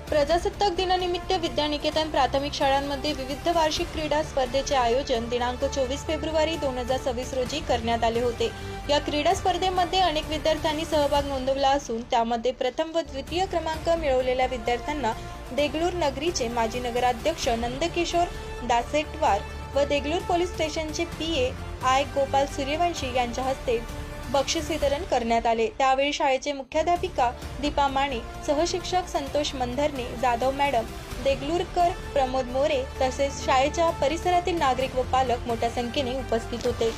प्रजासत्ताक दिनानिमित्त विद्यानिकेतन प्राथमिक शाळांमध्ये विविध वार्षिक क्रीडा स्पर्धेचे आयोजन दिनांक 24 फेब्रुवारी 2026 रोजी करण्यात आले होते। या क्रीडा स्पर्धेमध्ये अनेक विद्यार्थ्यांनी सहभाग नोंदवला असून त्यामध्ये प्रथम व द्वितीय क्रमांक मिळवलेल्या विद्यार्थ्यांना देगलूर नगरीचे माजी नगराध्यक्ष नंदकिशोर दासेटवार व देगलूर पोलीस स्टेशनचे पीए आय गोपाल सूर्यवंशी यांच्या हस्ते बक्षीस वितरण करण्यात आले। त्यावेळी शाळेचे मुख्याध्यापिका दीपा माने, सहशिक्षक संतोष मंधरने, जाधव मॅडम, देगलूरकर प्रमोद मोरे तसेच शाळेच्या परिसरातील नागरिक व पालक मोठ्या संख्येने उपस्थित होते।